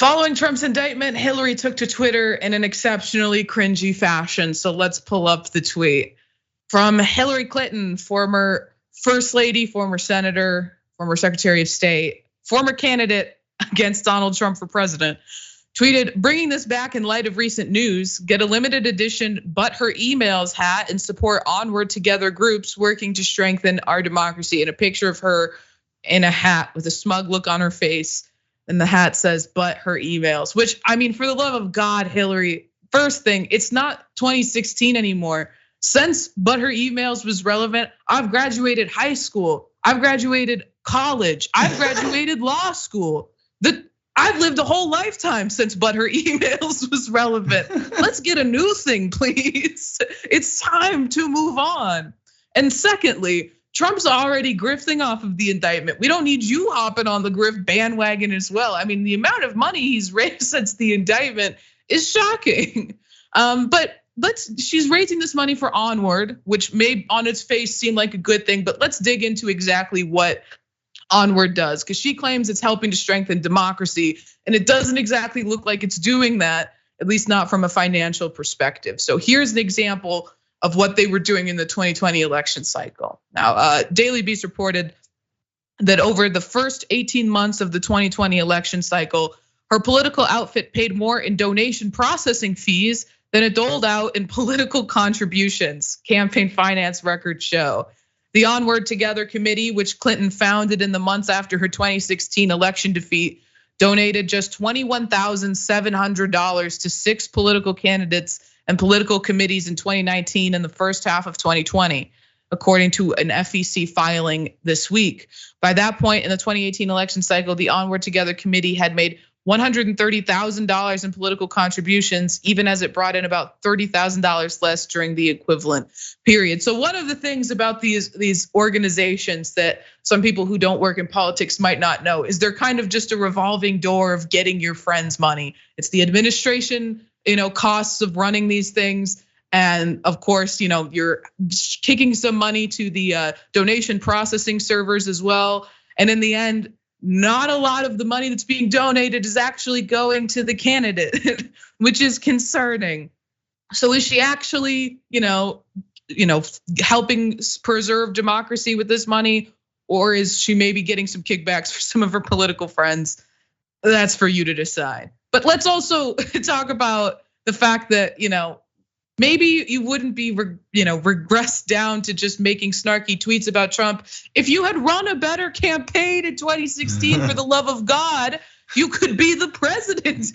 Following Trump's indictment, Hillary took to Twitter in an exceptionally cringy fashion. So let's pull up the tweet from Hillary Clinton, former First Lady, former Senator, former Secretary of State, former candidate against Donald Trump for president. Tweeted, bringing this back in light of recent news, get a limited edition but her emails hat and support Onward Together groups working to strengthen our democracy. And a picture of her in a hat with a smug look on her face. And the hat says, but her emails, which I mean, for the love of God, Hillary, first thing, it's not 2016 anymore. Since but her emails was relevant, I've graduated high school. I've graduated college. I've graduated law school. I've lived a whole lifetime since but her emails was relevant. Let's get a new thing, please. It's time to move on. And secondly, Trump's already grifting off of the indictment. We don't need you hopping on the grift bandwagon as well. I mean, the amount of money he's raised since the indictment is shocking. But she's raising this money for Onward, which may on its face seem like a good thing, but let's dig into exactly what Onward does, because she claims it's helping to strengthen democracy, and it doesn't exactly look like it's doing that, at least not from a financial perspective. So here's an example of what they were doing in the 2020 election cycle. Now, Daily Beast reported that over the first 18 months of the 2020 election cycle, her political outfit paid more in donation processing fees than it doled out in political contributions, campaign finance records show. The Onward Together committee, which Clinton founded in the months after her 2016 election defeat, donated just $21,700 to 6 political candidates and political committees in 2019 and the first half of 2020, according to an FEC filing this week. By that point in the 2018 election cycle, the Onward Together committee had made $130,000 in political contributions, even as it brought in about $30,000 less during the equivalent period. So one of the things about these organizations that some people who don't work in politics might not know is they're kind of just a revolving door of getting your friends money. It's the administration, costs of running these things. And of course, you're kicking some money to the donation processing servers as well. And in the end, not a lot of the money that's being donated is actually going to the candidate, which is concerning. So is she actually, helping preserve democracy with this money, or is she maybe getting some kickbacks for some of her political friends? That's for you to decide. But let's also talk about the fact that, maybe you wouldn't be, regressed down to just making snarky tweets about Trump. If you had run a better campaign in 2016, for the love of God, you could be the president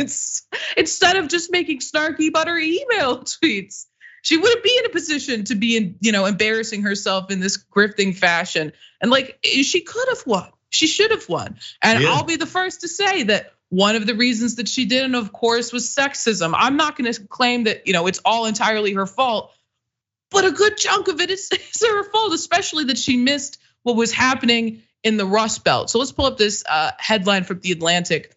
instead of just making snarky about her email tweets. She wouldn't be in a position to be embarrassing herself in this grifting fashion. And she could have won. She should have won. And yeah. I'll be the first to say that one of the reasons that she didn't, of course, was sexism. I'm not going to claim that it's all entirely her fault, but a good chunk of it is her fault, especially that she missed what was happening in the Rust Belt. So let's pull up this headline from The Atlantic.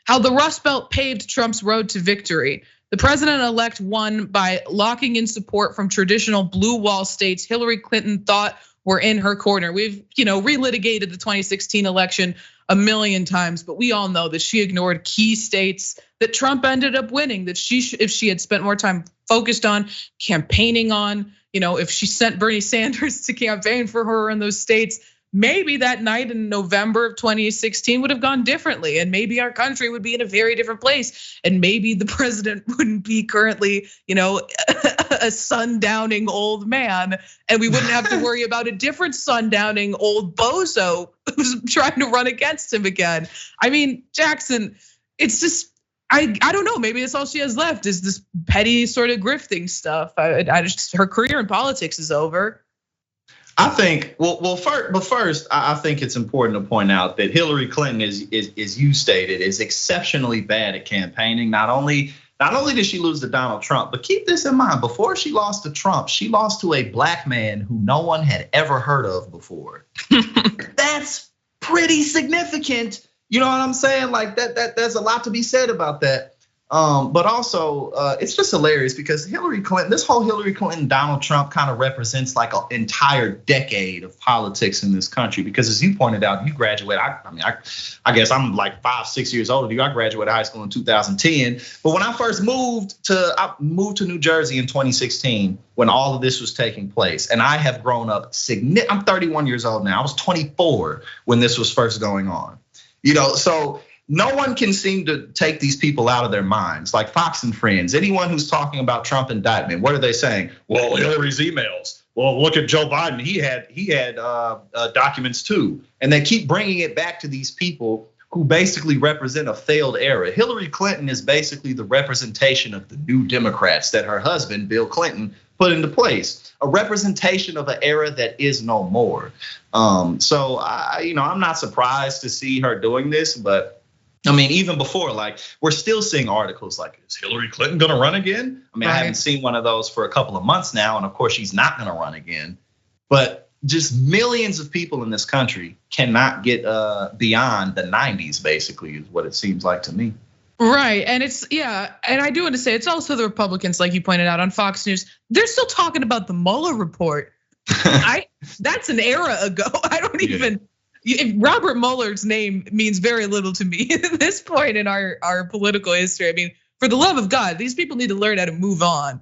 How the Rust Belt paved Trump's road to victory. The president-elect won by locking in support from traditional blue wall states Hillary Clinton thought were in her corner. We've relitigated the 2016 election a million times, but we all know that she ignored key states that Trump ended up winning, that if she had spent more time focused on campaigning on, if she sent Bernie Sanders to campaign for her in those states, maybe that night in November of 2016 would have gone differently. And maybe our country would be in a very different place. And maybe the president wouldn't be currently, a sundowning old man. And we wouldn't have to worry about a different sundowning old bozo who's trying to run against him again. I mean, Jackson, it's just, I don't know, maybe that's all she has left is this petty sort of grifting stuff. Her career in politics is over. I think, first, I think it's important to point out that Hillary Clinton is you stated, is exceptionally bad at campaigning. Not only did she lose to Donald Trump, but keep this in mind, before she lost to Trump, she lost to a black man who no one had ever heard of before. That's pretty significant. You know what I'm saying? Like that, there's a lot to be said about that. But also, it's just hilarious because this whole Hillary Clinton, Donald Trump kind of represents like an entire decade of politics in this country. Because as you pointed out, you graduated. I guess I'm like 5-6 years older than you. I graduated high school in 2010. But when I first moved to New Jersey in 2016, when all of this was taking place, and I have grown up I'm 31 years old now. I was 24 when this was first going on. So. No one can seem to take these people out of their minds, like Fox and Friends. Anyone who's talking about Trump indictment, what are they saying? Well, Hillary's emails. Well, look at Joe Biden. He had documents too, and they keep bringing it back to these people who basically represent a failed era. Hillary Clinton is basically the representation of the new Democrats that her husband, Bill Clinton, put into place. A representation of an era that is no more. So I'm not surprised to see her doing this, but. I mean, even before, like, we're still seeing articles like, is Hillary Clinton gonna run again? I mean, right. I haven't seen one of those for a couple of months now. And of course, she's not gonna run again. But just millions of people in this country cannot get beyond the 90s, basically, is what it seems like to me. Right, and and I do want to say, it's also the Republicans, like you pointed out on Fox News, they're still talking about the Mueller report. That's an era ago. I don't even. Robert Mueller's name means very little to me at this point in our political history. I mean, for the love of God, these people need to learn how to move on.